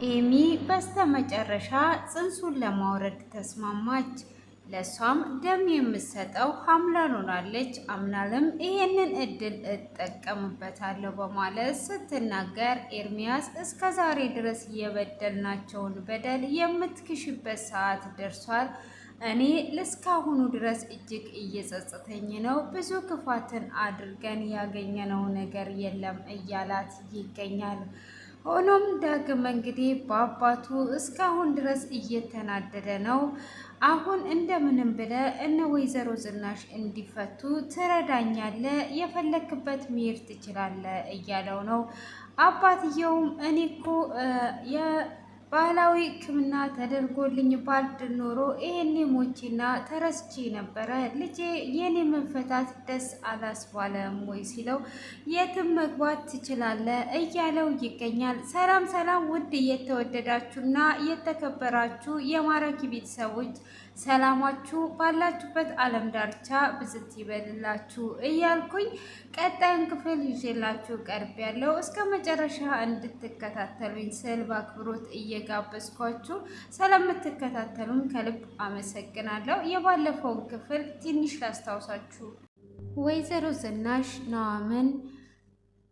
ኤሚ በስተመጨረሻ ጽንሱን ለማውረድ ተስማማች። ለሷም ደም የምትሰጠው ሀምላን ሆናለች። አምናልም ይሄንን እድል እጠቀምበታለሁ በማለት ስትናገር ኤርሚያስ እስከ ዛሬ ድረስ የበደልናቸውን በደል የምትክሽበት ሰዓት ደርሷል። እኔ እስካሁኑ ድረስ እጅግ እየጸጸተኝ ነው። ብዙ ክፋትን አድርገን ያገኘነው ነገር የለም እያላት ይገኛል። ሆኖም ዳግም እንግዲህ በአባቱ እስካሁን ድረስ እየተናደደ ነው። አሁን እንደምንም ብለ እነ ወይዘሮ ዝናሽ እንዲፈቱ ትረዳኛለ፣ የፈለክበት መሄድ ትችላለ እያለው ነው። አባትየውም እኔ እኮ ባህላዊ ሕክምና ተደርጎልኝ ባልድን ኖሮ ይሄኔ ሞቼና ተረስቼ ነበረ። ልጄ የኔ መፈታት ደስ አላስባለም ወይ ሲለው የትም መግባት ትችላለህ እያለው ይገኛል። ሰላም ሰላም! ውድ እየተወደዳችሁና እየተከበራችሁ የማራኪ ቤተሰቦች ሰላማችሁ ባላችሁበት ዓለም ዳርቻ ብዝት ይበልላችሁ እያልኩኝ ቀጣዩን ክፍል ይዤላችሁ ቀርብ ያለው እስከ መጨረሻ እንድትከታተሉኝ ስል በአክብሮት እየጋበዝኳችሁ ስለምትከታተሉን ከልብ አመሰግናለሁ። የባለፈውን ክፍል ትንሽ ላስታውሳችሁ። ወይዘሮ ዝናሽ ኑሐሚንን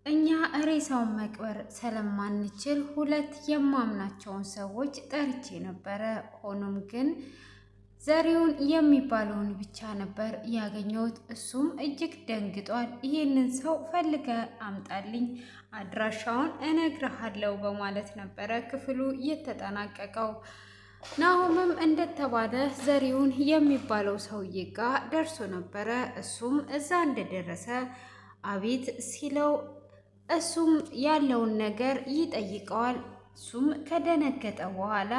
እኛ ሬሳውን መቅበር ስለማንችል ሁለት የማምናቸውን ሰዎች ጠርቼ ነበረ። ሆኖም ግን ዘሪሁን የሚባለውን ብቻ ነበር ያገኘሁት። እሱም እጅግ ደንግጧል። ይህንን ሰው ፈልገ አምጣልኝ፣ አድራሻውን እነግርሃለሁ በማለት ነበረ ክፍሉ የተጠናቀቀው። ናሆምም እንደተባለ ዘሪሁን የሚባለው ሰውዬ ጋር ደርሶ ነበረ። እሱም እዛ እንደደረሰ አቤት ሲለው እሱም ያለውን ነገር ይጠይቀዋል። እሱም ከደነገጠ በኋላ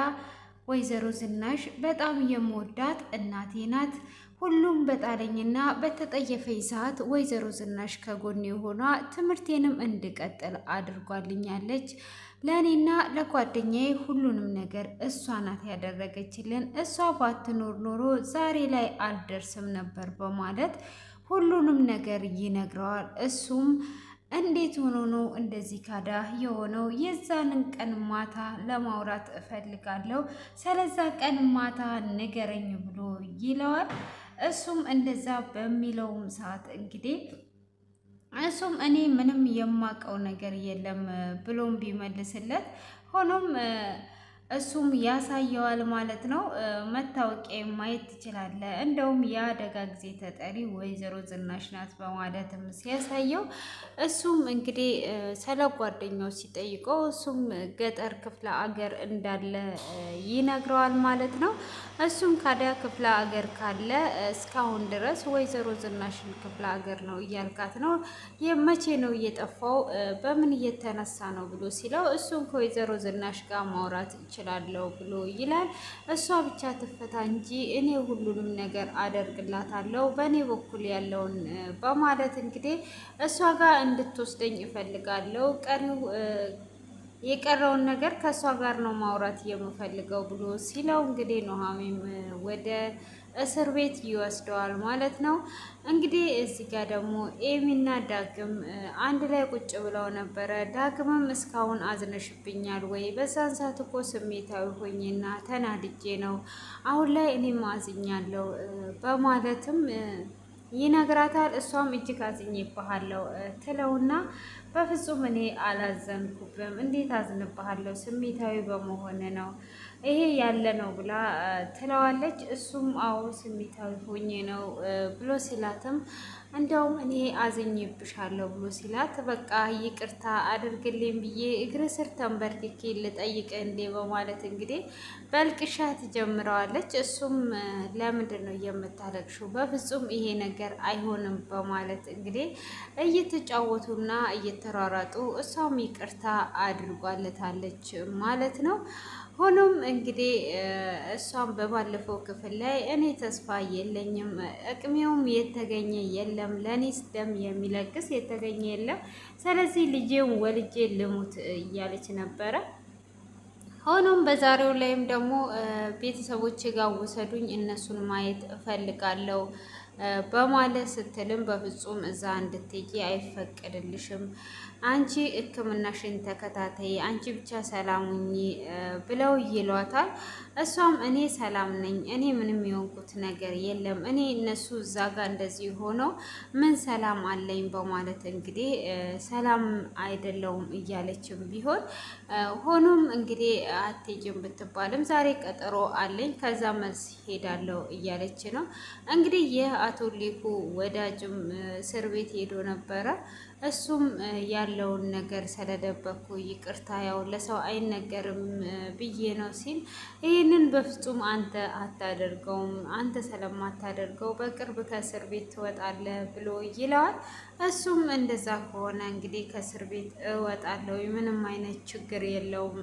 ወይዘሮ ዝናሽ በጣም የምወዳት እናቴ ናት። ሁሉም በጣለኝና በተጠየፈኝ ሰዓት ወይዘሮ ዝናሽ ከጎኔ ሆኗ ትምህርቴንም እንድቀጥል አድርጓልኛለች። ለእኔና ለጓደኛዬ ሁሉንም ነገር እሷ ናት ያደረገችልን። እሷ ባትኖር ኖሮ ዛሬ ላይ አልደርስም ነበር በማለት ሁሉንም ነገር ይነግረዋል። እሱም እንዴት ሆኖ ነው እንደዚህ ካዳ የሆነው? የዛንን ቀን ማታ ለማውራት እፈልጋለሁ፣ ስለዛ ቀን ማታ ንገረኝ ብሎ ይለዋል። እሱም እንደዛ በሚለውም ሰዓት እንግዲህ እሱም እኔ ምንም የማውቀው ነገር የለም ብሎም ቢመልስለት ሆኖም እሱም ያሳየዋል ማለት ነው። መታወቂያ ማየት ትችላለህ፣ እንደውም የአደጋ ጊዜ ተጠሪ ወይዘሮ ዝናሽ ናት በማለትም ሲያሳየው እሱም እንግዲህ ስለ ጓደኛው ሲጠይቀው እሱም ገጠር ክፍለ አገር እንዳለ ይነግረዋል ማለት ነው። እሱም ካዲያ ክፍለ አገር ካለ እስካሁን ድረስ ወይዘሮ ዝናሽን ክፍለ አገር ነው እያልካት ነው? መቼ ነው እየጠፋው? በምን እየተነሳ ነው ብሎ ሲለው እሱም ከወይዘሮ ዝናሽ ጋር ማውራት እችላለሁ ብሎ ይላል። እሷ ብቻ ትፈታ እንጂ እኔ ሁሉንም ነገር አደርግላታለሁ በእኔ በኩል ያለውን በማለት እንግዲህ እሷ ጋር እንድትወስደኝ እፈልጋለሁ። የቀረውን ነገር ከእሷ ጋር ነው ማውራት የምፈልገው ብሎ ሲለው እንግዲህ ኑሐሚንም ወደ እስር ቤት ይወስደዋል ማለት ነው። እንግዲህ እዚህ ጋር ደግሞ ኤሚና ዳግም አንድ ላይ ቁጭ ብለው ነበረ። ዳግምም እስካሁን አዝነሽብኛል ወይ? በዛን ሰዓት እኮ ስሜታዊ ሆኜና ተናድጄ ነው፣ አሁን ላይ እኔም አዝኛለሁ በማለትም ይነግራታል። እሷም እጅግ አዝኜብሃለሁ ትለውና በፍጹም እኔ አላዘንኩብም፣ እንዴት አዝንብሃለሁ? ስሜታዊ በመሆን ነው ይሄ ያለ ነው ብላ ትለዋለች። እሱም አዎ ስሜታዊ ሆኜ ነው ብሎ ሲላትም እንደውም እኔ አዝኜብሻለሁ ብሎ ሲላት በቃ ይቅርታ አድርግልኝ ብዬ እግር ስር ተንበርክኬ ልጠይቅ እንዴ በማለት እንግዲህ በልቅሻ ትጀምረዋለች። እሱም ለምንድን ነው የምታለቅሽው? በፍጹም ይሄ ነገር አይሆንም በማለት እንግዲህ እየተጫወቱና እየተሯሯጡ እሷም ይቅርታ አድርጓለታለች ማለት ነው። ሆኖም እንግዲህ እሷም በባለፈው ክፍል ላይ እኔ ተስፋ የለኝም፣ አቅሜውም የተገኘ የለም፣ ለእኔስ ደም የሚለግስ የተገኘ የለም፣ ስለዚህ ልጄም ወልጄ ልሙት እያለች ነበረ። ሆኖም በዛሬው ላይም ደግሞ ቤተሰቦች ጋር ውሰዱኝ፣ እነሱን ማየት እፈልጋለሁ በማለት ስትልም በፍጹም እዛ እንድትሄጂ አይፈቀድልሽም አንቺ ሕክምናሽን ተከታተይ፣ አንቺ ብቻ ሰላም ሁኚ ብለው ይሏታል። እሷም እኔ ሰላም ነኝ፣ እኔ ምንም የሆንኩት ነገር የለም፣ እኔ እነሱ እዛ ጋር እንደዚህ ሆነው ምን ሰላም አለኝ በማለት እንግዲህ ሰላም አይደለውም እያለችም ቢሆን ሆኖም እንግዲህ አትሄጂም ብትባልም ዛሬ ቀጠሮ አለኝ ከዛ መልስ ሄዳለሁ እያለች ነው እንግዲህ። ይህ አቶ ሊኩ ወዳጅም እስር ቤት ሄዶ ነበረ። እሱም ያለውን ነገር ስለደበኩ ይቅርታ፣ ያው ለሰው አይነገርም ብዬ ነው ሲል፣ ይህንን በፍጹም አንተ አታደርገውም፣ አንተ ስለማታደርገው በቅርብ ከእስር ቤት ትወጣለህ ብሎ ይለዋል። እሱም እንደዛ ከሆነ እንግዲህ ከእስር ቤት እወጣለሁ፣ ምንም አይነት ችግር የለውም፣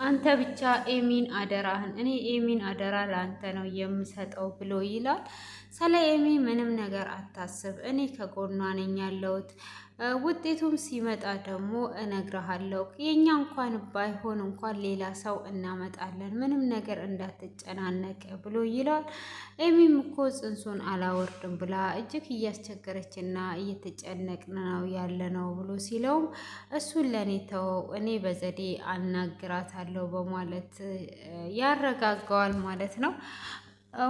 አንተ ብቻ ኤሚን አደራህን፣ እኔ ኤሚን አደራ ለአንተ ነው የምሰጠው ብሎ ይላል። ስለ ኤሚ ምንም ነገር አታስብ፣ እኔ ከጎኗ ነኝ ያለሁት፣ ውጤቱም ሲመጣ ደግሞ እነግርሃለሁ። የኛ እንኳን ባይሆን እንኳን ሌላ ሰው እናመጣለን፣ ምንም ነገር እንዳትጨናነቅ ብሎ ይላል። ኤሚም እኮ ጽንሱን አላወርድም ብላ እጅግ እያስቸገረችና እየተጨነቅን ነው ያለ ነው ብሎ ሲለውም እሱን ለእኔ ተወው፣ እኔ በዘዴ አናግራታለሁ በማለት ያረጋጋዋል ማለት ነው።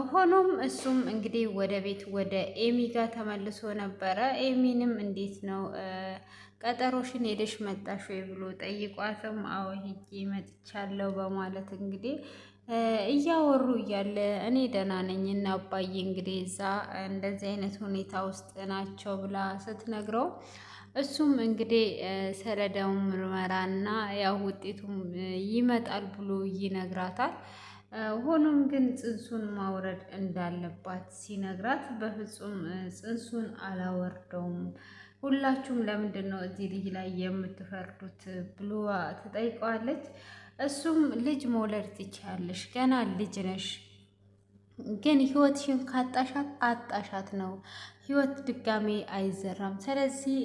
ሆኖም እሱም እንግዲህ ወደ ቤት ወደ ኤሚ ጋር ተመልሶ ነበረ። ኤሚንም እንዴት ነው ቀጠሮሽን ሄደሽ መጣሽ ወይ ብሎ ጠይቋትም አዎ ሂጄ መጥቻለሁ በማለት እንግዲህ እያወሩ እያለ እኔ ደህና ነኝ እና አባዬ እንግዲህ እዛ እንደዚህ አይነት ሁኔታ ውስጥ ናቸው ብላ ስትነግረው እሱም እንግዲህ ስለ ደም ምርመራና ያው ውጤቱም ይመጣል ብሎ ይነግራታል። ሆኖም ግን ጽንሱን ማውረድ እንዳለባት ሲነግራት በፍጹም ጽንሱን አላወርደውም፣ ሁላችሁም ለምንድን ነው እዚህ ልጅ ላይ የምትፈርዱት ብሎ ትጠይቀዋለች። እሱም ልጅ መውለድ ትችያለሽ፣ ገና ልጅ ነሽ፣ ግን ህይወትሽን ካጣሻት አጣሻት ነው፣ ህይወት ድጋሜ አይዘራም። ስለዚህ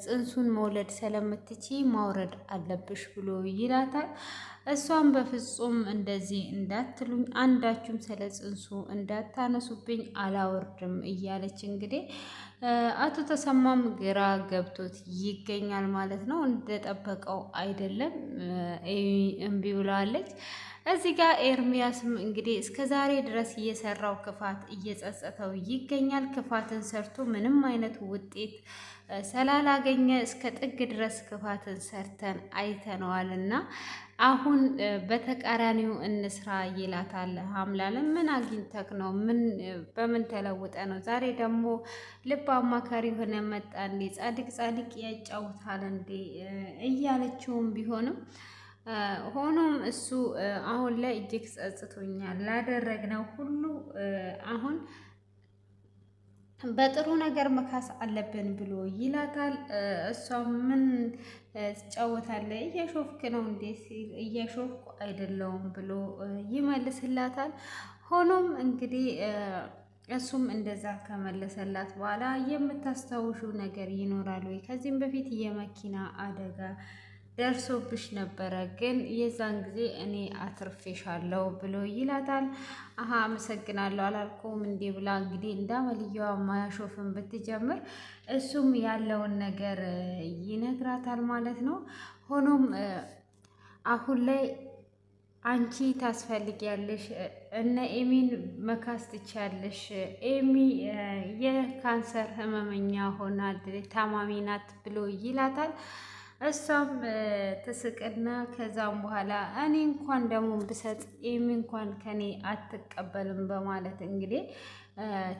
ጽንሱን መውለድ ስለምትችይ ማውረድ አለብሽ ብሎ ይላታል። እሷም በፍጹም እንደዚህ እንዳትሉኝ፣ አንዳችሁም ስለ ጽንሱ እንዳታነሱብኝ አላወርድም እያለች እንግዲህ አቶ ተሰማም ግራ ገብቶት ይገኛል ማለት ነው። እንደጠበቀው አይደለም፣ እምቢ ብለዋለች። እዚህ ጋር ኤርሚያስም እንግዲህ እስከ ዛሬ ድረስ እየሰራው ክፋት እየጸጸተው ይገኛል። ክፋትን ሰርቶ ምንም አይነት ውጤት ስላላገኘ እስከ ጥግ ድረስ ክፋትን ሰርተን አይተነዋል እና አሁን በተቃራኒው እንስራ ይላታል። ሀምላልን ምን አግኝተክ ነው? ምን በምን ተለውጠ ነው? ዛሬ ደግሞ ልብ አማካሪ ሆነ መጣ እንዴ? ጻድቅ ጻድቅ ያጫውታል እንዴ? እያለችውም ቢሆንም ሆኖም እሱ አሁን ላይ እጅግ ጸጽቶኛል ላደረግነው ሁሉ አሁን በጥሩ ነገር መካስ አለብን ብሎ ይላታል። እሷ ምን ትጫወታለህ? እያሾፍክ ነው እንዴ? እያሾፍኩ አይደለውም ብሎ ይመልስላታል። ሆኖም እንግዲህ እሱም እንደዛ ከመለሰላት በኋላ የምታስታውሹ ነገር ይኖራል ወይ? ከዚህም በፊት የመኪና አደጋ ደርሶብሽ ነበረ፣ ግን የዛን ጊዜ እኔ አትርፌሻለሁ ብሎ ይላታል። አሀ አመሰግናለሁ አላልኩም እንዴ ብላ እንግዲህ እንዳመልየዋ ማያሾፍን ብትጀምር እሱም ያለውን ነገር ይነግራታል ማለት ነው። ሆኖም አሁን ላይ አንቺ ታስፈልጊያለሽ፣ እነ ኤሚን መካስ ትችያለሽ። ኤሚ የካንሰር ህመመኛ ሆና ታማሚ ናት ብሎ ይላታል። እሷም ትስቅና ከዛም በኋላ እኔ እንኳን ደግሞ ብሰጥ ኤሚ እንኳን ከኔ አትቀበልም በማለት እንግዲህ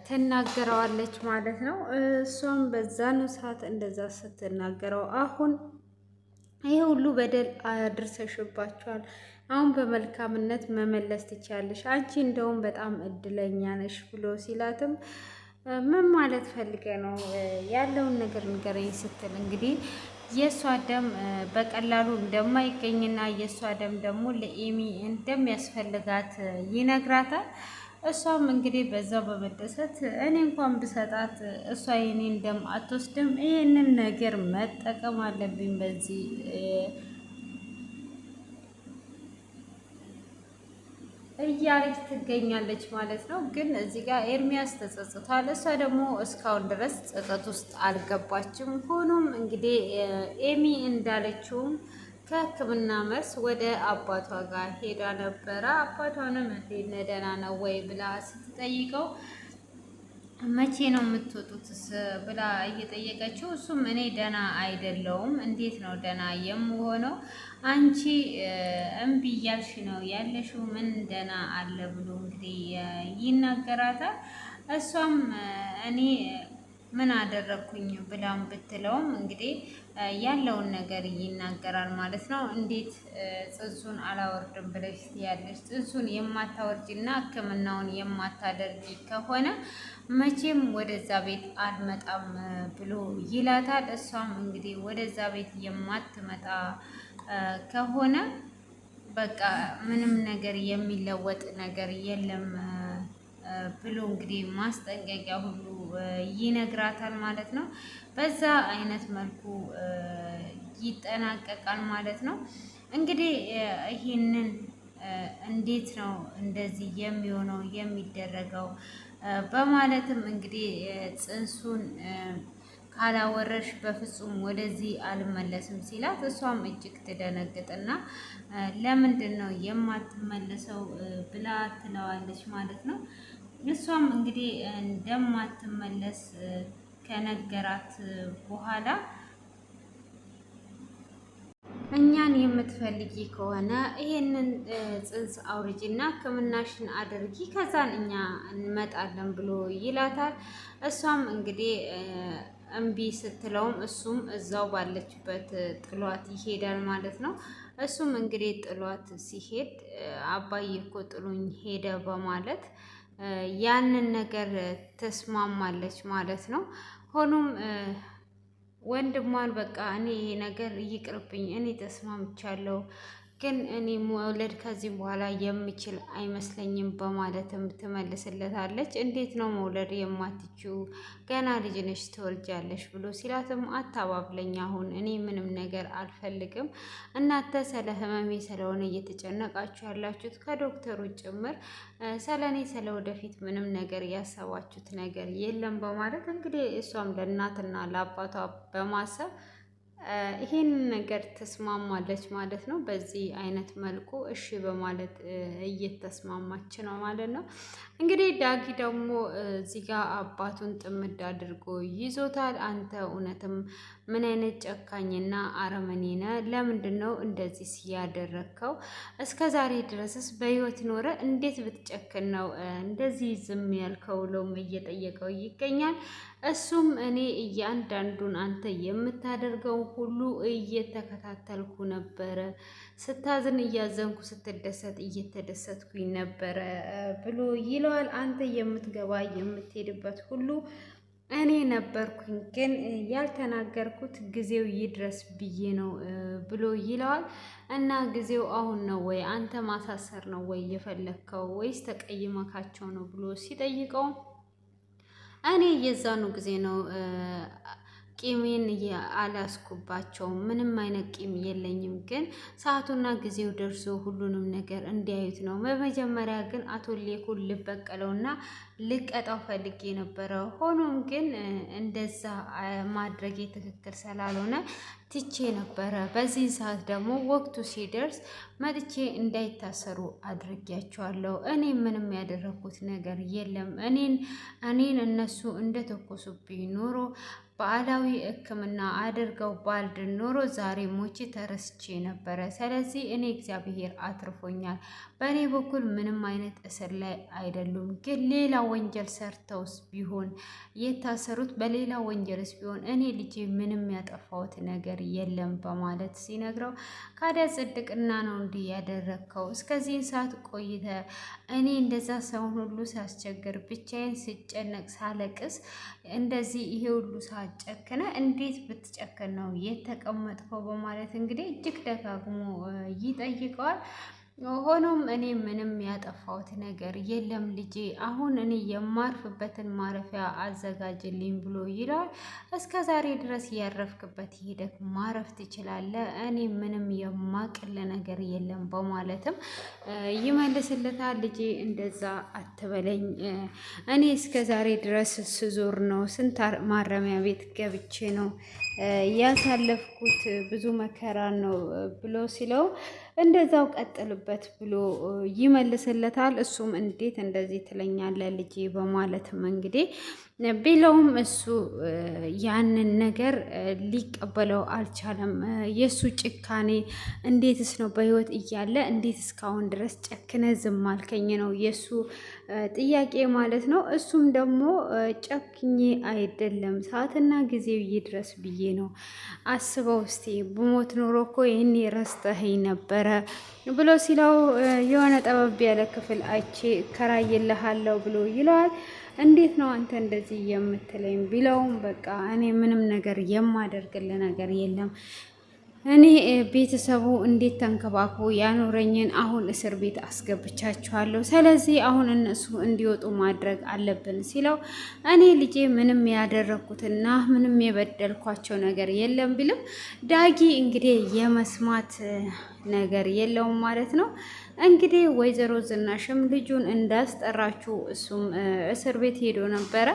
ትናገረዋለች ማለት ነው። እሷም በዛን ሰዓት እንደዛ ስትናገረው አሁን ይሄ ሁሉ በደል አድርሰሽባቸዋል፣ አሁን በመልካምነት መመለስ ትችያለሽ፣ አንቺ እንደውም በጣም እድለኛ ነሽ ብሎ ሲላትም ምን ማለት ፈልገ ነው ያለውን ነገር ንገረኝ ስትል እንግዲህ የእሷ ደም በቀላሉ እንደማይገኝና የእሷ ደም ደግሞ ለኤሚ እንደሚያስፈልጋት ይነግራታል። እሷም እንግዲህ በዛው በመደሰት እኔ እንኳን ብሰጣት እሷ የኔን ደም አትወስድም፣ ይህንን ነገር መጠቀም አለብኝ በዚህ እያለች ትገኛለች ማለት ነው። ግን እዚህ ጋር ኤርሚያስ ተጸጽቷል። እሷ ደግሞ እስካሁን ድረስ ጸጸት ውስጥ አልገባችም። ሆኖም እንግዲህ ኤሚ እንዳለችውም ከሕክምና መልስ ወደ አባቷ ጋር ሄዳ ነበረ። አባቷንም እንዴት ነህ ደህና ነው ወይ ብላ ስትጠይቀው መቼ ነው የምትወጡትስ ብላ እየጠየቀችው፣ እሱም እኔ ደህና አይደለውም፣ እንዴት ነው ደህና የምሆነው? አንቺ እምቢ እያልሽ ነው ያለሽው፣ ምን ደህና አለ ብሎ እንግዲህ ይናገራታል። እሷም እኔ ምን አደረግኩኝ ብላም ብትለውም እንግዲህ ያለውን ነገር ይናገራል ማለት ነው። እንዴት ጽንሱን አላወርድም ብለሽ ትያለሽ? ጽንሱን የማታወርጂና ሕክምናውን የማታደርጊ ከሆነ መቼም ወደዛ ቤት አልመጣም ብሎ ይላታል። እሷም እንግዲህ ወደዛ ቤት የማትመጣ ከሆነ በቃ ምንም ነገር የሚለወጥ ነገር የለም ብሎ እንግዲህ ማስጠንቀቂያ ሁሉ ይነግራታል ማለት ነው። በዛ አይነት መልኩ ይጠናቀቃል ማለት ነው። እንግዲህ ይህንን እንዴት ነው እንደዚህ የሚሆነው የሚደረገው በማለትም እንግዲህ ጽንሱን ካላወረሽ በፍጹም ወደዚህ አልመለስም ሲላት፣ እሷም እጅግ ትደነግጥና ለምንድን ነው የማትመለሰው ብላ ትለዋለች ማለት ነው። እሷም እንግዲህ እንደማትመለስ ከነገራት በኋላ እኛን የምትፈልጊ ከሆነ ይሄንን ጽንስ አውርጂና ሕክምናሽን አድርጊ ከዛን እኛ እንመጣለን ብሎ ይላታል። እሷም እንግዲህ እምቢ ስትለውም እሱም እዛው ባለችበት ጥሏት ይሄዳል ማለት ነው። እሱም እንግዲህ ጥሏት ሲሄድ አባዬ እኮ ጥሉኝ ሄደ በማለት ያንን ነገር ተስማማለች ማለት ነው። ሆኖም ወንድሟን በቃ እኔ ይሄ ነገር ይቅርብኝ፣ እኔ ተስማምቻለሁ፣ ግን እኔ መውለድ ከዚህ በኋላ የምችል አይመስለኝም በማለትም ትመልስለታለች። እንዴት ነው መውለድ የማትችው? ገና ልጅ ነሽ ትወልጃለሽ ብሎ ሲላትም አታባብለኝ፣ አሁን እኔ ምንም ነገር አልፈልግም። እናንተ ስለ ህመሜ ስለሆነ እየተጨነቃችሁ ያላችሁት ከዶክተሩ ጭምር ስለ እኔ ስለ ወደፊት ምንም ነገር ያሰባችሁት ነገር የለም በማለት እንግዲህ እሷም ለእናትና ለአባቷ በማሰብ ይሄን ነገር ተስማማለች ማለት ነው። በዚህ አይነት መልኩ እሺ በማለት እየተስማማች ነው ማለት ነው። እንግዲህ ዳጊ ደግሞ እዚህ ጋር አባቱን ጥምድ አድርጎ ይዞታል። አንተ እውነትም ምን አይነት ጨካኝና አረመኔ ነህ? ለምንድን ነው እንደዚህ ያደረግከው? እስከ ዛሬ ድረስስ በህይወት ኖረ እንዴት ብትጨክን ነው እንደዚህ ዝም ያልከው? ብሎም እየጠየቀው ይገኛል። እሱም እኔ እያንዳንዱን አንተ የምታደርገው ሁሉ እየተከታተልኩ ነበረ፣ ስታዝን እያዘንኩ፣ ስትደሰት እየተደሰትኩኝ ነበረ ብሎ ይለዋል። አንተ የምትገባ የምትሄድበት ሁሉ እኔ ነበርኩኝ፣ ግን ያልተናገርኩት ጊዜው ይድረስ ብዬ ነው ብሎ ይለዋል። እና ጊዜው አሁን ነው ወይ? አንተ ማሳሰር ነው ወይ የፈለግከው? ወይስ ተቀይመካቸው ነው ብሎ ሲጠይቀው እኔ የዛኑ ጊዜ ነው ቂሜን አላስኩባቸውም። ምንም አይነት ቂም የለኝም፣ ግን ሰዓቱና ጊዜው ደርሶ ሁሉንም ነገር እንዲያዩት ነው። በመጀመሪያ ግን አቶ ሌኩን ልበቀለውና ልቀጣው ፈልጌ ነበረ። ሆኖም ግን እንደዛ ማድረጌ ትክክል ስላልሆነ ትቼ ነበረ። በዚህ ሰዓት ደግሞ ወቅቱ ሲደርስ መጥቼ እንዳይታሰሩ አድርጊያቸዋለሁ። እኔ ምንም ያደረኩት ነገር የለም። እኔን እነሱ እንደተኮሱብኝ ኖሮ ባህላዊ ሕክምና አድርገው ባልድን ኖሮ ዛሬ ሞቼ ተረስቼ ነበረ። ስለዚህ እኔ እግዚአብሔር አትርፎኛል። በእኔ በኩል ምንም አይነት እስር ላይ አይደሉም። ግን ሌላ ወንጀል ሰርተውስ ቢሆን የታሰሩት በሌላ ወንጀልስ ቢሆን እኔ ልጄ ምንም ያጠፋሁት ነገር የለም በማለት ሲነግረው ካዲያ ጽድቅና ነው እንዲህ ያደረግከው? እስከዚህን ሰዓት ቆይተ እኔ እንደዛ ሰውን ሁሉ ሳስቸግር ብቻዬን ስጨነቅ ሳለቅስ እንደዚህ ይሄ ሁሉ ሳጨክነ እንዴት ብትጨክን ነው የተቀመጥከው? በማለት እንግዲህ እጅግ ደጋግሞ ይጠይቀዋል። ሆኖም እኔ ምንም ያጠፋሁት ነገር የለም ልጄ፣ አሁን እኔ የማርፍበትን ማረፊያ አዘጋጅልኝ ብሎ ይለዋል። እስከ ዛሬ ድረስ ያረፍክበት ሄደህ ማረፍ ትችላለህ፣ እኔ ምንም የማቅል ነገር የለም በማለትም ይመልስለታል። ልጄ እንደዛ አትበለኝ፣ እኔ እስከ ዛሬ ድረስ ስዞር ነው፣ ስንት ማረሚያ ቤት ገብቼ ነው ያሳለፍኩት፣ ብዙ መከራ ነው ብሎ ሲለው እንደዛው ቀጥልበት ብሎ ይመልስለታል። እሱም እንዴት እንደዚህ ትለኛለህ ልጄ በማለትም እንግዲህ ቢለውም እሱ ያንን ነገር ሊቀበለው አልቻለም። የእሱ ጭካኔ እንዴትስ ነው በህይወት እያለ እንዴት እስካሁን ድረስ ጨክነ ዝም አልከኝ ነው የእሱ ጥያቄ ማለት ነው። እሱም ደግሞ ጨክኜ አይደለም ሰዓትና ጊዜው ይድረስ ብዬ ነው። አስበው እስቲ ብሞት ኖሮ እኮ ይህኔ ረስተኸኝ ነበረ ብሎ ሲለው የሆነ ጠበብ ያለ ክፍል አይቼ እከራይልሃለሁ ብሎ ይለዋል። እንዴት ነው አንተ እንደዚህ የምትለኝ ቢለውም በቃ እኔ ምንም ነገር የማደርግልህ ነገር የለም፣ እኔ ቤተሰቡ እንዴት ተንከባክቦ ያኖረኝን አሁን እስር ቤት አስገብቻችኋለሁ። ስለዚህ አሁን እነሱ እንዲወጡ ማድረግ አለብን ሲለው እኔ ልጄ ምንም ያደረግኩትና ምንም የበደልኳቸው ነገር የለም ቢልም ዳጊ እንግዲህ የመስማት ነገር የለውም ማለት ነው። እንግዲህ ወይዘሮ ዝናሽም ልጁን እንዳስጠራችው እሱም እስር ቤት ሄዶ ነበረ።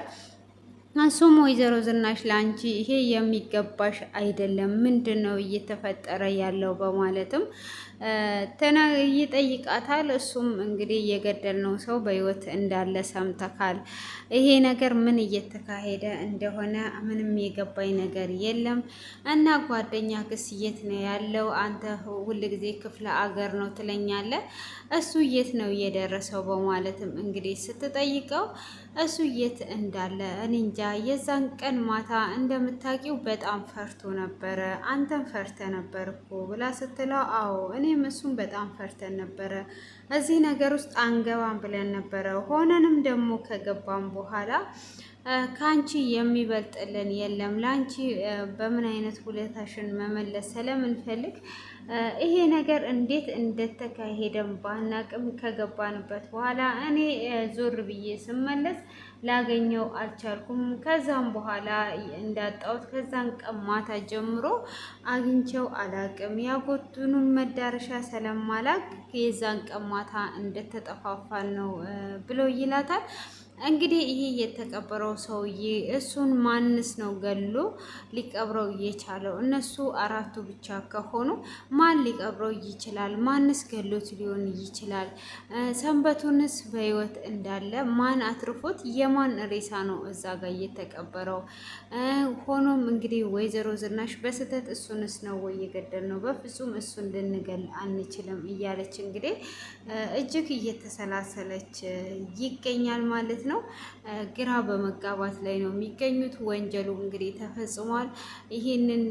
እሱም ወይዘሮ ዝናሽ ለአንቺ ይሄ የሚገባሽ አይደለም፣ ምንድን ነው እየተፈጠረ ያለው በማለትም ይጠይቃታል። እሱም እንግዲህ የገደልነው ሰው በህይወት እንዳለ ሰምተካል፣ ይሄ ነገር ምን እየተካሄደ እንደሆነ ምንም የገባኝ ነገር የለም እና ጓደኛ ክስ የት ነው ያለው? አንተ ሁል ጊዜ ክፍለ አገር ነው ትለኛለህ፣ እሱ የት ነው እየደረሰው በማለትም እንግዲህ ስትጠይቀው እሱ የት እንዳለ እኔ እንጃ፣ የዛን ቀን ማታ እንደምታውቂው በጣም ፈርቶ ነበረ፣ አንተም ፈርተ ነበር እኮ ብላ ስትለው አዎ እኔም እሱም በጣም ፈርተን ነበረ፣ እዚህ ነገር ውስጥ አንገባም ብለን ነበረ። ሆነንም ደግሞ ከገባም በኋላ ከአንቺ የሚበልጥልን የለም፣ ለአንቺ በምን አይነት ሁኔታሽን መመለስ ስለምንፈልግ ይሄ ነገር እንዴት እንደተካሄደም ባናቅም ከገባንበት በኋላ እኔ ዞር ብዬ ስመለስ ላገኘው አልቻልኩም። ከዛም በኋላ እንዳጣሁት ከዛን ቀን ማታ ጀምሮ አግኝቼው አላቅም። ያጎቱንም መዳረሻ ስለማላቅ የዛን ቀን ማታ እንደተጠፋፋን ነው ብሎ ይላታል። እንግዲህ ይሄ የተቀበረው ሰውዬ እሱን ማንስ ነው ገሎ ሊቀብረው የቻለው? እነሱ አራቱ ብቻ ከሆኑ ማን ሊቀብረው ይችላል? ማንስ ገሎት ሊሆን ይችላል? ሰንበቱንስ በህይወት እንዳለ ማን አትርፎት? የማን ሬሳ ነው እዛ ጋር የተቀበረው? ሆኖም እንግዲህ ወይዘሮ ዝናሽ በስህተት እሱንስ ነው ወይ የገደል ነው? በፍጹም እሱን ልንገል አንችልም እያለች እንግዲህ እጅግ እየተሰላሰለች ይገኛል ማለት ነው። ግራ በመጋባት ላይ ነው የሚገኙት። ወንጀሉ እንግዲህ ተፈጽሟል። ይሄንን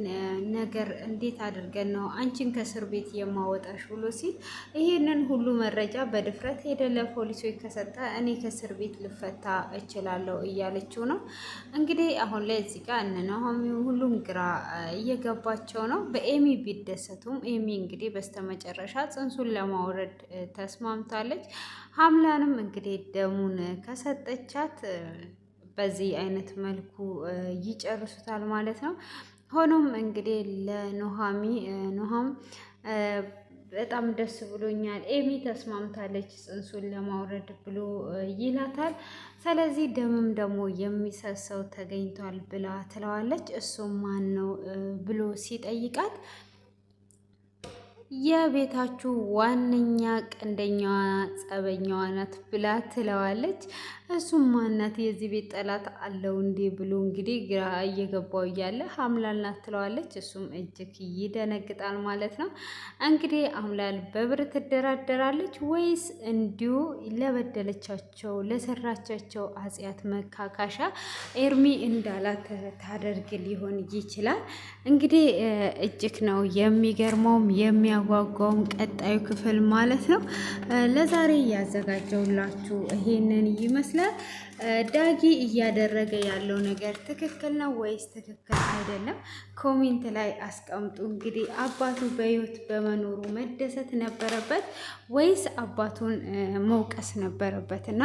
ነገር እንዴት አድርገን ነው አንቺን ከእስር ቤት የማወጣሽ ብሎ ሲል ይሄንን ሁሉ መረጃ በድፍረት ሄደ ለፖሊሶች ከሰጠ እኔ ከእስር ቤት ልፈታ እችላለሁ እያለችው ነው። እንግዲህ አሁን ላይ እዚህ ጋር እነሆም ሁሉም ግራ እየገባቸው ነው። በኤሚ ቢደሰቱም ኤሚ እንግዲህ በስተመጨረሻ ጽንሱን ለማውረድ ተስማምታለች። ሀምላንም እንግዲህ ደሙን ከሰጠቻት በዚህ አይነት መልኩ ይጨርሱታል ማለት ነው። ሆኖም እንግዲህ ኑሃም በጣም ደስ ብሎኛል፣ ኤሚ ተስማምታለች ጽንሱን ለማውረድ ብሎ ይላታል። ስለዚህ ደምም ደግሞ የሚሰሰው ተገኝቷል ብላ ትለዋለች። እሱም ማን ነው ብሎ ሲጠይቃት የቤታችሁ ዋነኛ ቀንደኛዋ ጸበኛዋ ናት ብላ ትለዋለች። እሱም ማናት የዚህ ቤት ጠላት አለው እንዴ ብሎ እንግዲህ ግራ እየገባው እያለ ሀምላል ናት ትለዋለች። እሱም እጅግ ይደነግጣል ማለት ነው። እንግዲህ ሀምላል በብር ትደራደራለች ወይስ እንዲሁ ለበደለቻቸው ለሰራቻቸው አጽያት መካካሻ ኤርሚ እንዳላት ታደርግ ሊሆን ይችላል። እንግዲህ እጅግ ነው የሚገርመውም የሚያጓጓውም ቀጣዩ ክፍል ማለት ነው። ለዛሬ እያዘጋጀውላችሁ ይሄንን ይመስላል። ዳጊ እያደረገ ያለው ነገር ትክክል ነው ወይስ ትክክል አይደለም? ኮሜንት ላይ አስቀምጡ። እንግዲህ አባቱ በህይወት በመኖሩ መደሰት ነበረበት ወይስ አባቱን መውቀስ ነበረበት? እና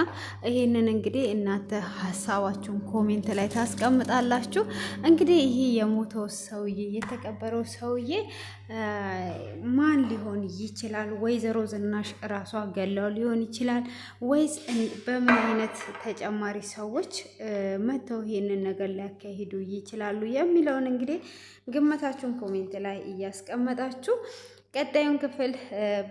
ይሄንን እንግዲህ እናንተ ሀሳባችሁን ኮሜንት ላይ ታስቀምጣላችሁ። እንግዲህ ይሄ የሞተው ሰውዬ የተቀበረው ሰውዬ ማን ሊሆን ይችላል? ወይዘሮ ዝናሽ እራሷ ገላው ሊሆን ይችላል ወይስ በምን አይነት ተጨማሪ ሰዎች መተው ይሄንን ነገር ሊያካሂዱ ይችላሉ የሚለውን እንግዲህ ግምታችሁን ኮሜንት ላይ እያስቀመጣችሁ ቀጣዩን ክፍል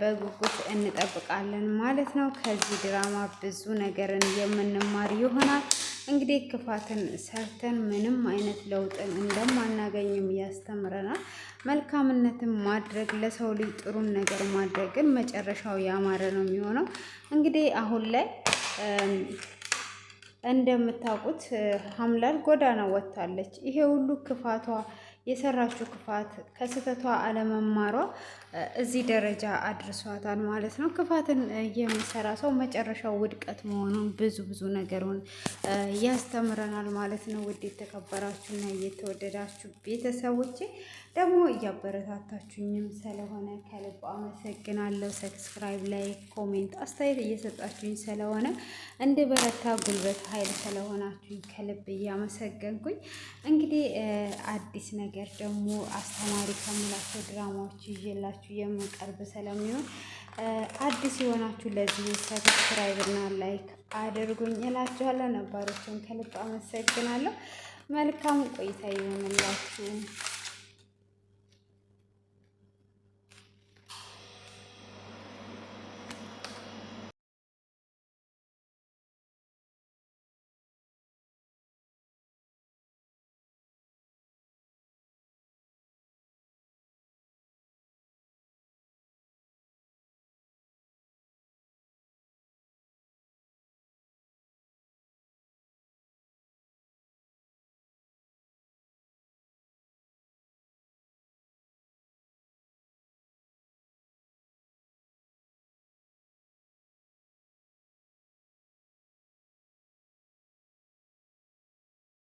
በጉጉት እንጠብቃለን ማለት ነው። ከዚህ ድራማ ብዙ ነገርን የምንማር ይሆናል። እንግዲህ ክፋትን ሰርተን ምንም አይነት ለውጥን እንደማናገኝም ያስተምረናል። መልካምነትን ማድረግ ለሰው ልጅ ጥሩን ነገር ማድረግን መጨረሻው ያማረ ነው የሚሆነው። እንግዲህ አሁን ላይ እንደምታውቁት ሀምላል ጎዳና ወጥታለች። ይሄ ሁሉ ክፋቷ የሰራችው ክፋት ከስህተቷ አለመማሯ እዚህ ደረጃ አድርሷታል ማለት ነው። ክፋትን የሚሰራ ሰው መጨረሻው ውድቀት መሆኑን ብዙ ነገሩን ያስተምረናል ማለት ነው። ውድ የተከበራችሁና እየተወደዳችሁ ቤተሰቦቼ ደግሞ እያበረታታችሁኝም ስለሆነ ከልብ አመሰግናለሁ። ሰብስክራይብ፣ ላይክ፣ ኮሜንት አስተያየት እየሰጣችሁኝ ስለሆነ እንደ በረታ ጉልበት ኃይል ስለሆናችሁኝ ከልብ እያመሰገንኩኝ እንግዲህ አዲስ ነገር ደግሞ አስተማሪ ከምላቸው ድራማዎች ይዤላችሁ የምቀርብ ስለሚሆን አዲስ የሆናችሁ ለዚህ ሰብስክራይብ እና ላይክ አድርጉኝ እላችኋለሁ። ነባሮችን ከልብ አመሰግናለሁ። መልካም ቆይታ ይሆንላችሁ።